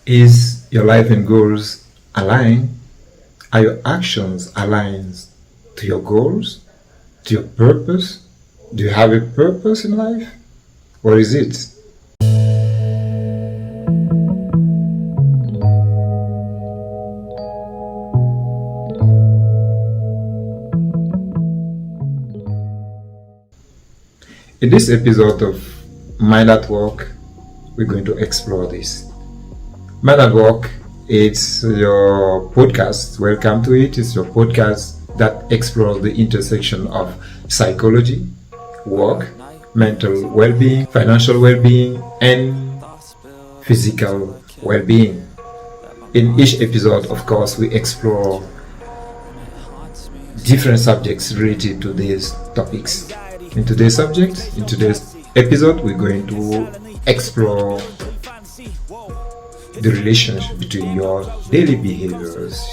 Is your life and goals aligned? Are your actions aligned to your goals, to your purpose? Do you have a purpose in life? What is it? In this episode of Mind at Work, we're going to explore this. Mind at Work, it's your podcast. Welcome to it. It's your podcast that explores the intersection of psychology, work, mental well-being, financial well-being, and physical well-being. In each episode, of course, we explore different subjects related to these topics. In today's episode, we're going to explore the relationship between your daily behaviors,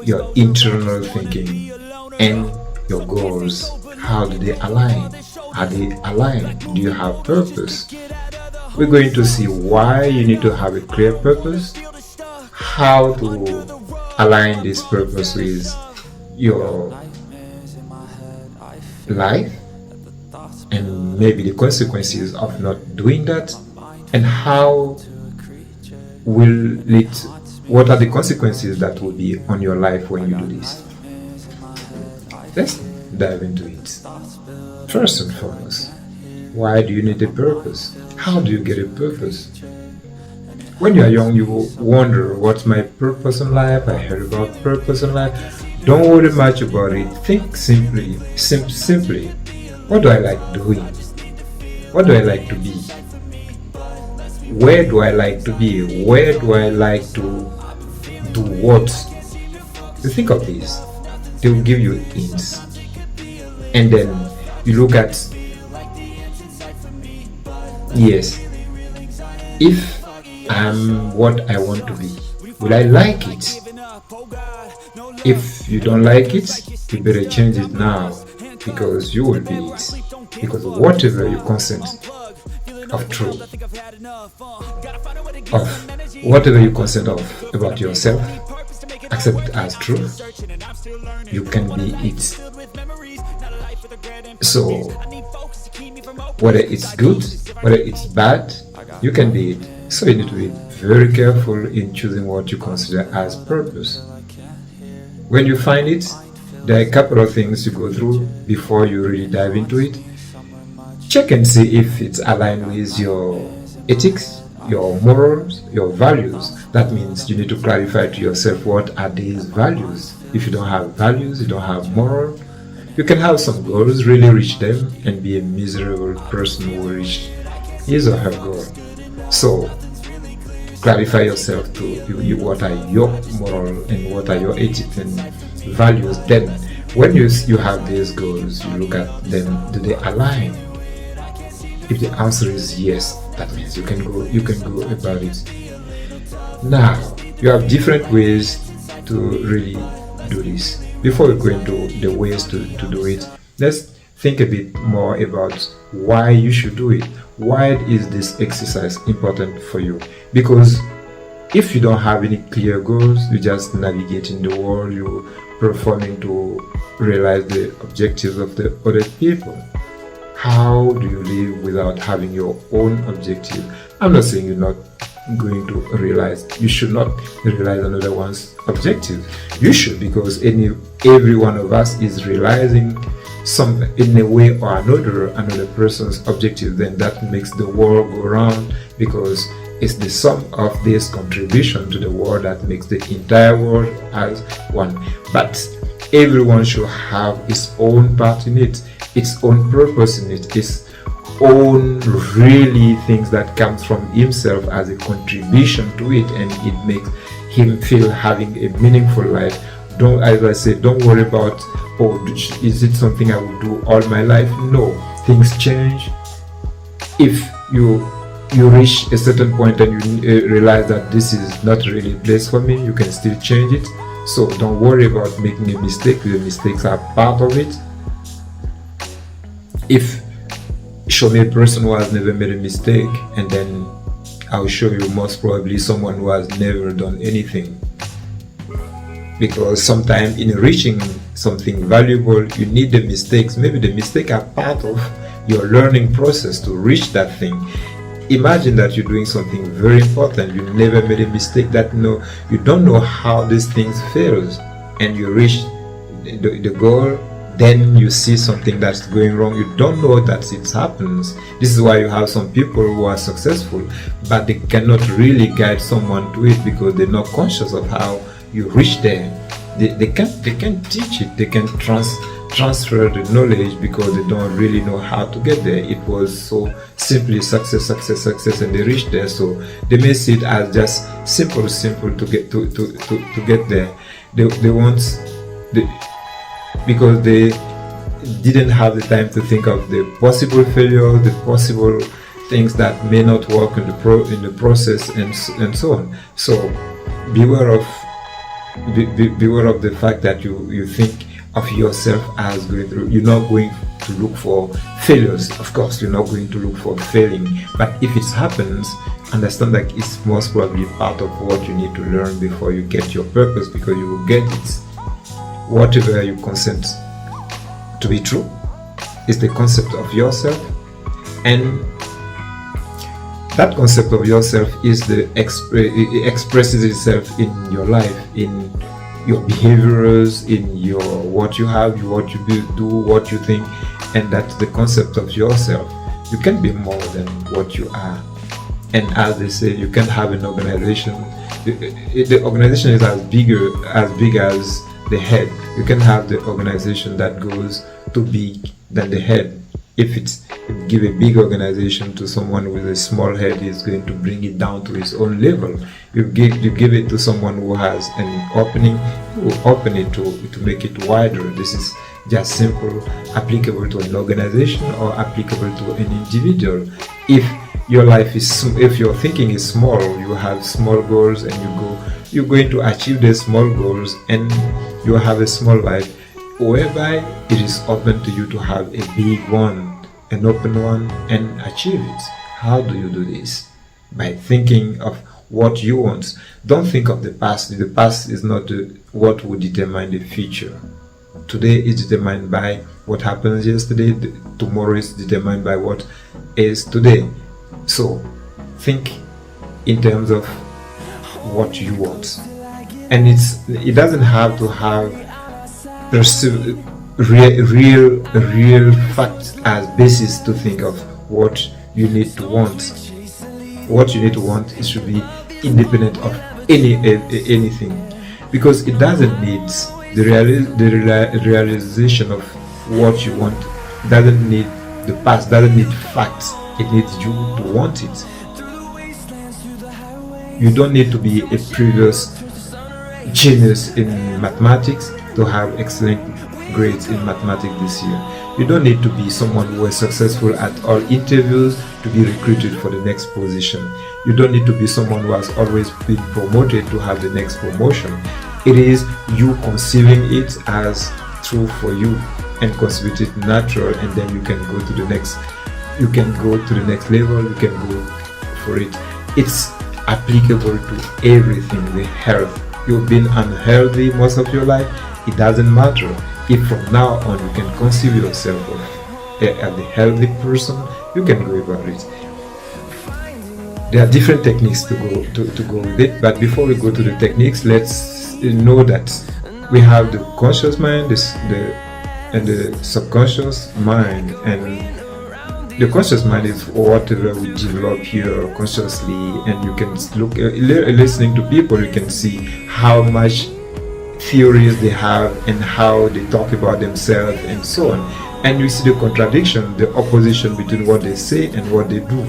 your internal thinking, and your goals. How do they align? Are they aligned? Do you have purpose? We're going to see why you need to have a clear purpose, how to align this purpose with your life, and maybe the consequences of not doing that, and what are the consequences that will be on your life when you do this. Let's dive into it. First and foremost, why do you need a purpose? How do you get a purpose? When you are young, you will wonder, what's my purpose in life? I heard about purpose in life. Don't worry much about it. Think simply. What do I like doing? What do I like to be? Where do I like to be? Where do I like to do what? You think of this. They will give you hints. And then you look at, yes, if I'm what I want to be, will I like it? If you don't like it, you better change it now, because you will be it. Because whatever you consent of truth, of whatever you consent of about yourself, accept as truth, you can be it. So whether it's good, whether it's bad, you can be it. So you need to be very careful in choosing what you consider as purpose. When you find it, there are a couple of things to go through before you really dive into it. Check and see if it's aligned with your ethics, your morals, your values. That means you need to clarify to yourself, what are these values? If you don't have values, you don't have moral, you can have some goals, really reach them, and be a miserable person who will reach his or her goal. So clarify yourself to what are your moral and what are your ethics and values. Then when you have these goals, you look at them, do they align? If the answer is yes, that means you can go about it. Now you have different ways to really do this. Before we go into the ways to do it, let's think a bit more about why you should do it. Why is this exercise important for you? Because if you don't have any clear goals, you just navigate in the world, you're performing to realize the objectives of the other people. How do you live without having your own objective? I'm not saying you're not going to realize, you should not realize another one's objective. You should, because every one of us is realizing some, in a way or another person's objective. Then that makes the world go round, because it's the sum of this contribution to the world that makes the entire world as one. But everyone should have its own part in it, its own purpose in it, its own really things that comes from himself as a contribution to it, and it makes him feel having a meaningful life. Don't, as I said, don't worry about, is it something I will do all my life? No, things change. If you reach a certain point and you realize that this is not really a place for me, you can still change it. So don't worry about making a mistake. The mistakes are part of it. If show me a person who has never made a mistake and then I'll show you most probably someone who has never done anything. Because sometimes in reaching something valuable, you need the mistakes. Maybe the mistakes are part of your learning process to reach that thing. Imagine that you're doing something very important. You never made a mistake, that you don't know how these things fails, and you reach the goal. Then you see something that's going wrong. You don't know that it happens. This is why you have some people who are successful, but they cannot really guide someone to it because they're not conscious of how you reach there. They can't teach it. They can transfer the knowledge because they don't really know how to get there. It was so simply success, and they reach there. So they may see it as just simple to get to get there. They want because they didn't have the time to think of the possible failure, the possible things that may not work in the process, and so on. So beware of the fact that you think of yourself as going through. You're not going to look for failures. Of course, you're not going to look for failing. But if it happens, understand that it's most probably part of what you need to learn before you get your purpose, because you will get it. Whatever you consent to be true is the concept of yourself, and that concept of yourself is it expresses itself in your life, in your behaviors, in your what you have, what you do, what you think, and that's the concept of yourself. You can be more than what you are, and as they say, you can have an organization. The organization is as big as the head. You can have the organization that goes too big than the head. If you give a big organization to someone with a small head, is going to bring it down to his own level. You give it to someone who has an opening, you will open it to make it wider. This is just simple, applicable to an organization or applicable to an individual. If your thinking is small, you have small goals, and you're going to achieve the small goals, and you have a small life, whereby it is open to you to have a big one, an open one, and achieve it. How do you do this? By thinking of what you want. Don't think of the past. The past is not what will determine the future. Today is determined by what happens yesterday. Tomorrow is determined by what is today. So think in terms of what you want, and it doesn't have to have real facts as basis to think of what you need to want. What you need to want, it should be independent of anything, because it doesn't need the realization of what you want. Doesn't need the past, doesn't need facts. It needs you to want it. You don't need to be a previous genius in mathematics to have excellent grades in mathematics this year. You don't need to be someone who is successful at all interviews to be recruited for the next position. You don't need to be someone who has always been promoted to have the next promotion. It is you conceiving it as true for you and conceive it natural, and then you can go to the next. You can go to the next level. You can go for it. It's applicable to everything. The health. You've been unhealthy most of your life. It doesn't matter. If from now on you can conceive yourself as a healthy person, you can go about it. There are different techniques to go with it, but before we go to the techniques, let's know that we have the conscious mind, and the subconscious mind, and the conscious mind is whatever we develop here consciously, and you can look listening to people, you can see how much theories they have and how they talk about themselves and so on, and you see the contradiction, the opposition between what they say and what they do.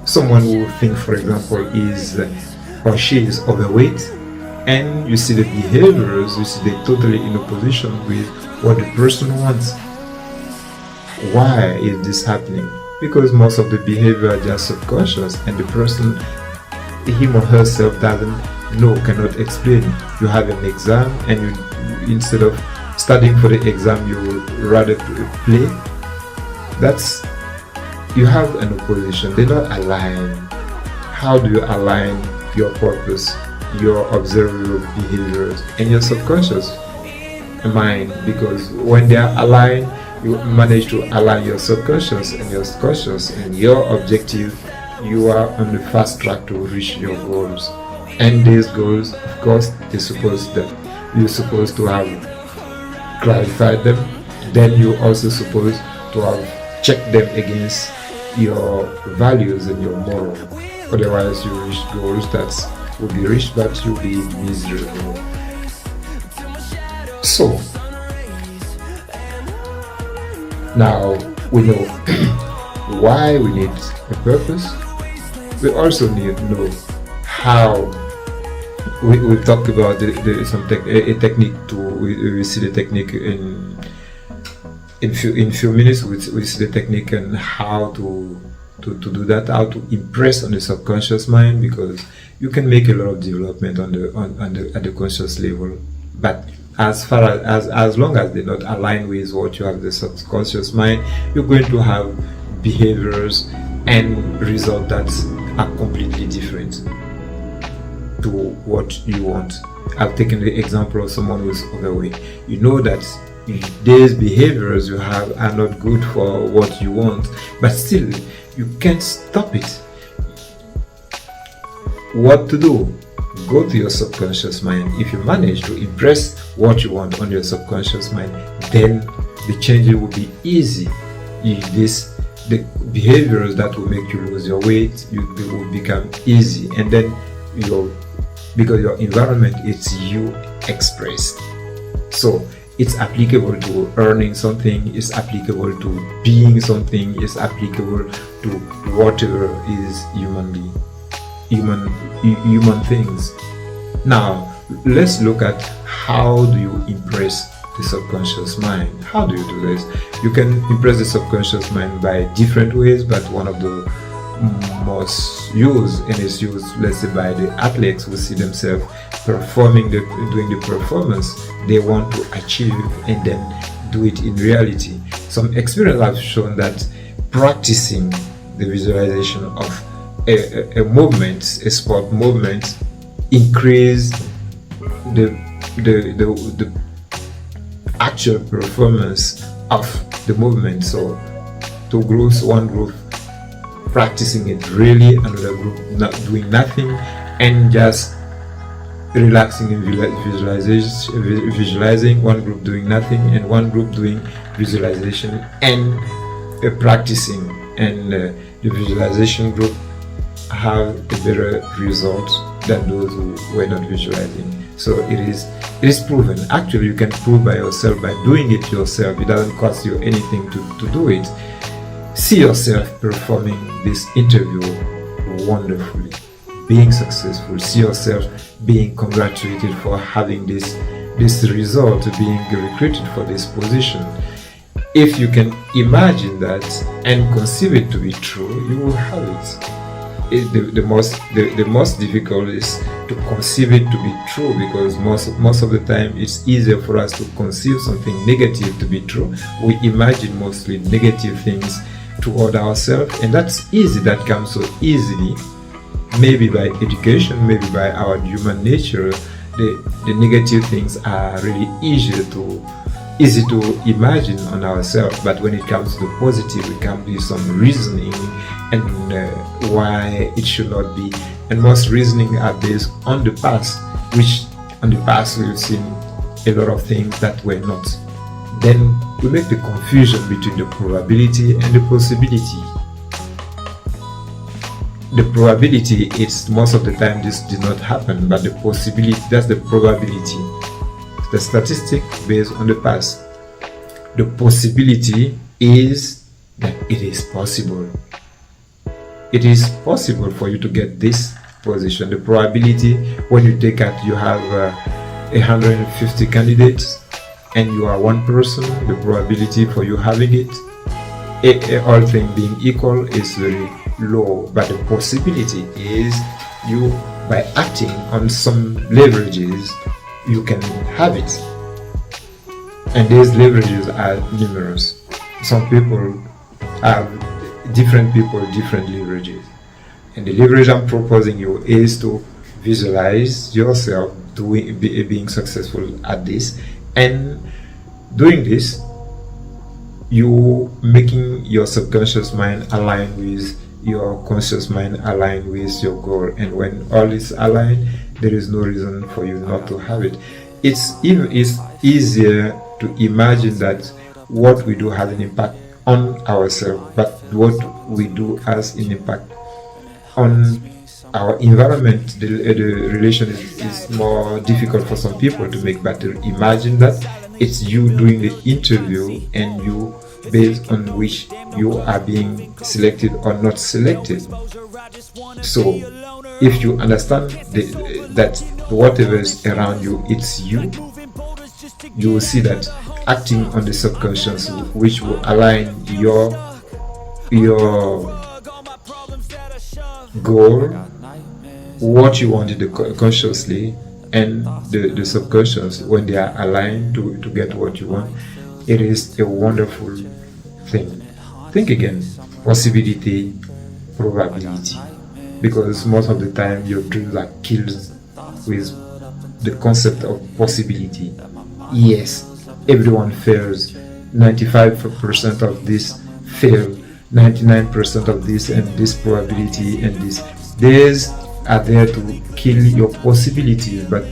Someone who thinks, for example, is or she is overweight, and you see the behaviors, you see they're totally in opposition with what the person wants. Why is this happening? Because most of the behavior are just subconscious, and the person, him or herself, doesn't know, cannot explain. You have an exam, and you instead of studying for the exam, you would rather play. You have an opposition. They're not aligned. how do you align your purpose, your observable behaviors, and your subconscious mind? Because when they are aligned, you manage to align your subconscious and your conscious and your objective. You are on the fast track to reach your goals. And these goals, of course, you're supposed to have clarified them. Then you're also supposed to have checked them against your values and your moral. Otherwise, you reach goals that will be reached, but you'll be miserable. So now we know why we need a purpose. We also need to know how. We talk about a technique we see the technique in few minutes. We see the technique and how to do that, how to impress on the subconscious mind, because you can make a lot of development at the conscious level, but as long as they're not aligned with what you have in the subconscious mind, you're going to have behaviors and results that are completely different to what you want. I've taken the example of someone who's overweight. You know that these behaviors you have are not good for what you want, but still you can't stop it. What to do? Go to your subconscious mind. If you manage to impress what you want on your subconscious mind, then the change will be easy. The behaviors that will make you lose your weight, they will become easy, and then because your environment is you expressed. So it's applicable to earning something, it's applicable to being something, it's applicable to whatever is human things. Now let's look at how do you impress the subconscious mind. How do you do this? You can impress the subconscious mind by different ways, but one of the most used, and is used, let's say, by the athletes who see themselves doing the performance they want to achieve, and then do it in reality. Some experience have shown that practicing the visualization of a movement, a sport movement, increase the actual performance of the movement. So two groups, one group practicing it really, another group not doing nothing and just relaxing and visualizing, one group doing nothing and one group doing visualization and practicing, and the visualization group have a better result than those who were not visualizing. So it is proven. Actually, you can prove by yourself, by doing it yourself. It doesn't cost you anything to do it. See yourself performing this interview wonderfully, being successful. See yourself being congratulated for having this result, being recruited for this position. If you can imagine that and conceive it to be true, you will have it. The most difficult is to conceive it to be true, because most of the time it's easier for us to conceive something negative to be true. We imagine mostly negative things toward ourselves, and that's easy. That comes so easily, maybe by education, maybe by our human nature. The negative things are really easy to imagine on ourselves, but when it comes to the positive, it can be some reasoning and why it should not be. And most reasoning are based on the past, which on the past we've seen a lot of things that were not. Then we make the confusion between the probability and the possibility. The probability is most of the time this did not happen, but the possibility, that's the probability. The statistic based on the past. The possibility is that it is possible. It is possible for you to get this position. The probability, when you take out, you have 150 candidates and you are one person, the probability for you having it, all things being equal, is very low. But the possibility is you, by acting on some leverages, you can have it. And these leverages are numerous. Some people have different leverages. And the leverage I'm proposing you is to visualize yourself being successful at this, and doing this, you making your subconscious mind align with your conscious mind, align with your goal. And when all is aligned, there is no reason for you not to have it. It's easier to imagine that what we do has an impact on ourselves, but what we do has an impact on our environment. The relation is more difficult for some people to make, but to imagine that it's you doing the interview and you based on which you are being selected or not selected. So if you understand that whatever is around you, it's you will see that acting on the subconscious, which will align your goal, what you wanted consciously, and the subconscious, when they are aligned to get what you want, it is a wonderful thing. Think again, possibility, probability, because most of the time your dreams are killed with the concept of possibility. Yes, everyone fails. 95% of this fail, 99% of this, and this probability and this. These are there to kill your possibilities, but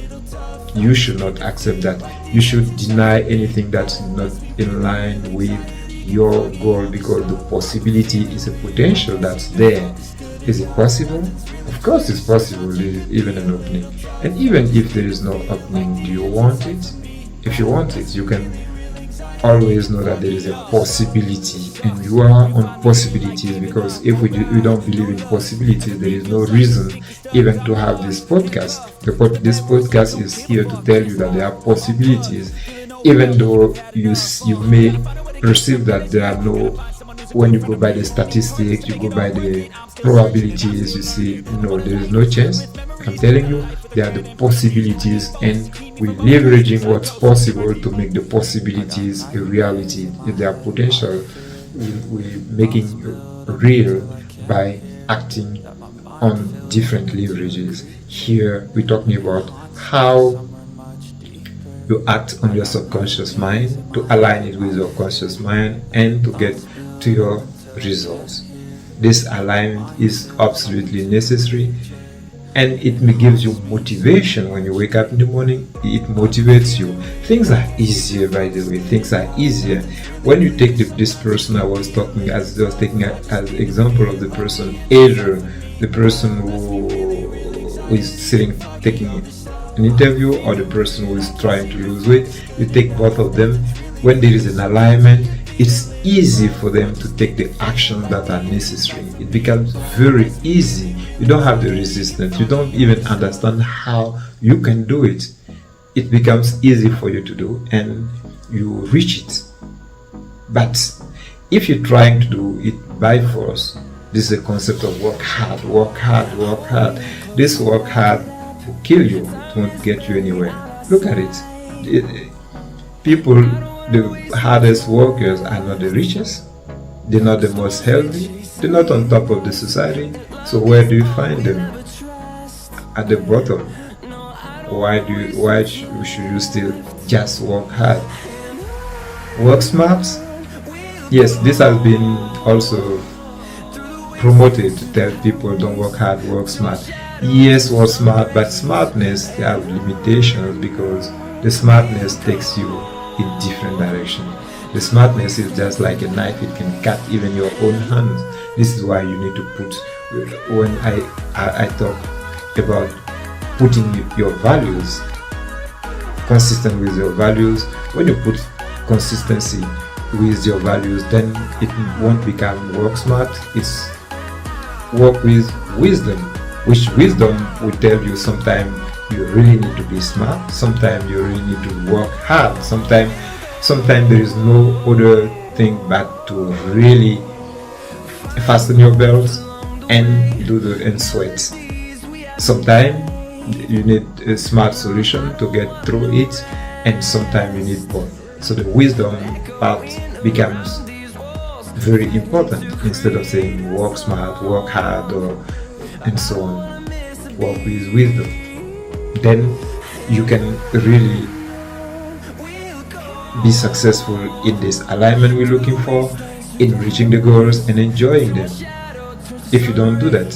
you should not accept that. You should deny anything that's not in line with your goal, because the possibility is a potential that's there. Is it possible? Of course it's possible. There is even an opening. And even if there is no opening, do you want it? If you want it, you can always know that there is a possibility, and you are on possibilities, because if we don't believe in possibilities, there is no reason even to have this podcast. This podcast is here to tell you that there are possibilities, even though you may perceive that there are no. When you go by the statistics, you go by the probabilities, you see, no, there is no chance. I'm telling you, there are the possibilities, and we're leveraging what's possible to make the possibilities a reality. If there are potential, we're making real by acting on different leverages. Here, we're talking about how you act on your subconscious mind to align it with your conscious mind and to get to your results. This alignment is absolutely necessary, and it gives you motivation. When you wake up in the morning, it motivates you. Things are easier, by the way. Things are easier when you take this person I was taking as example of the person, either the person who is taking an interview, or the person who is trying to lose weight. You take both of them. When there is an alignment, it's easy for them to take the actions that are necessary. It becomes very easy. You don't have the resistance. You don't even understand how you can do it. It becomes easy for you to do, and you reach it. But if you're trying to do it by force, this is a concept of work hard, work hard, work hard. This work hard will kill you. It won't get you anywhere. Look at it. People, the hardest workers are not the richest. They're not the most healthy. They're not on top of the society. So where do you find them? At the bottom. Why should you still just work hard? Work smart? Yes, this has been also promoted to tell people don't work hard, work smart. Yes, work smart, but smartness has limitations, because the smartness takes you in different direction. The smartness is just like a knife, it can cut even your own hands. This is why you need to put, when I talk about putting your values, consistent with your values, when you put consistency with your values, then it won't become work smart, it's work with wisdom, which wisdom will tell you sometimes you really need to be smart, sometimes you really need to work hard, sometimes there is no other thing but to really fasten your belts and sweat. Sometimes you need a smart solution to get through it, and sometimes you need both. So the wisdom part becomes very important. Instead of saying work smart, work hard, or and so on. Work with wisdom. Then you can really be successful in this alignment we're looking for, in reaching the goals and enjoying them. If you don't do that,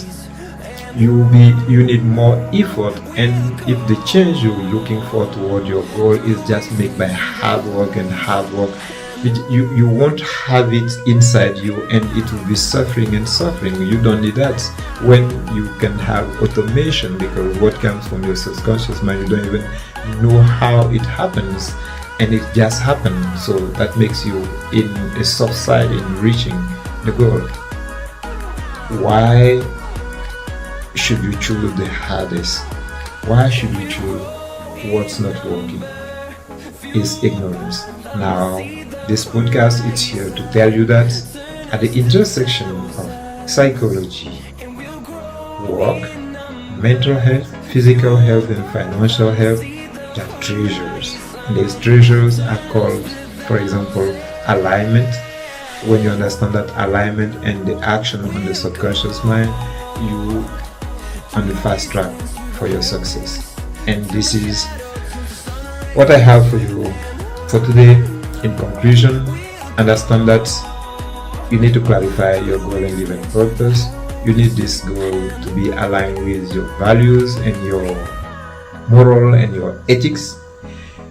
you need more effort, and if the change you're looking for toward your goal is just made by hard work, you won't have it inside you, and it will be suffering. You don't need that when you can have automation, because what comes from your subconscious mind, you don't even know how it happens, and it just happens. So that makes you in a soft side in reaching the goal. Why should you choose the hardest? Why should you choose what's not working? It's ignorance. Now, this podcast is here to tell you that at the intersection of psychology, work, mental health, physical health, and financial health, there are treasures. And these treasures are called, for example, alignment. When you understand that alignment and the action on the subconscious mind, you on the fast track for your success. And this is what I have for you for today. In conclusion, understand that you need to clarify your goal and live in purpose. You need this goal to be aligned with your values and your moral and your ethics.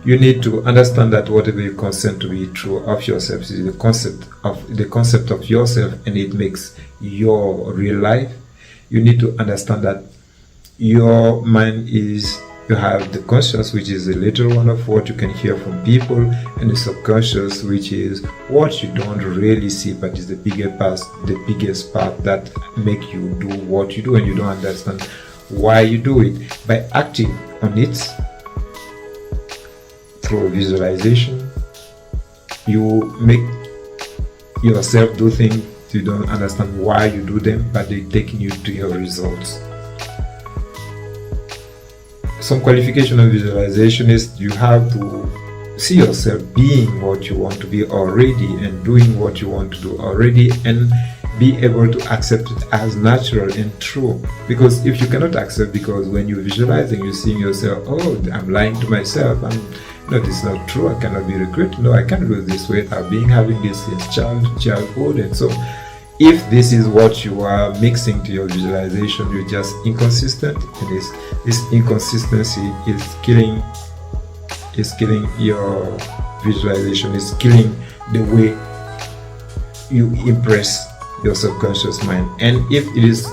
You need to understand that whatever you consent to be true of yourself is the concept of yourself, and it makes your real life. You need to understand that your mind is, you have the conscious, which is a little one of what you can hear from people, and the subconscious, which is what you don't really see, but is the biggest part that make you do what you do, and you don't understand why you do it. By acting on it through visualization, you make yourself do things you don't understand why you do them, but they're taking you to your results. Some qualification of visualization is you have to see yourself being what you want to be already, and doing what you want to do already, and be able to accept it as natural and true. Because if you cannot accept, because when you're visualizing, you're seeing yourself, oh, I'm lying to myself, this is not true, I cannot be recruited, no, I can't lose this weight, I've been having this since childhood. And so if this is what you are mixing to your visualization, you're just inconsistent, and this inconsistency is killing your visualization, is killing the way you impress your subconscious mind. And if it is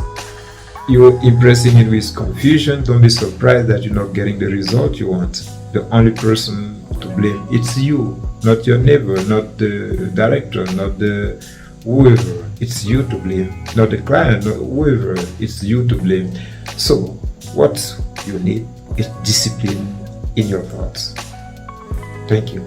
you're impressing it with confusion, don't be surprised that you're not getting the result you want. The only person to blame, it's you, not your neighbor, not the director, not the whoever. It's you to blame, not the client, not whoever. It's you to blame. So what you need is discipline in your thoughts. Thank you.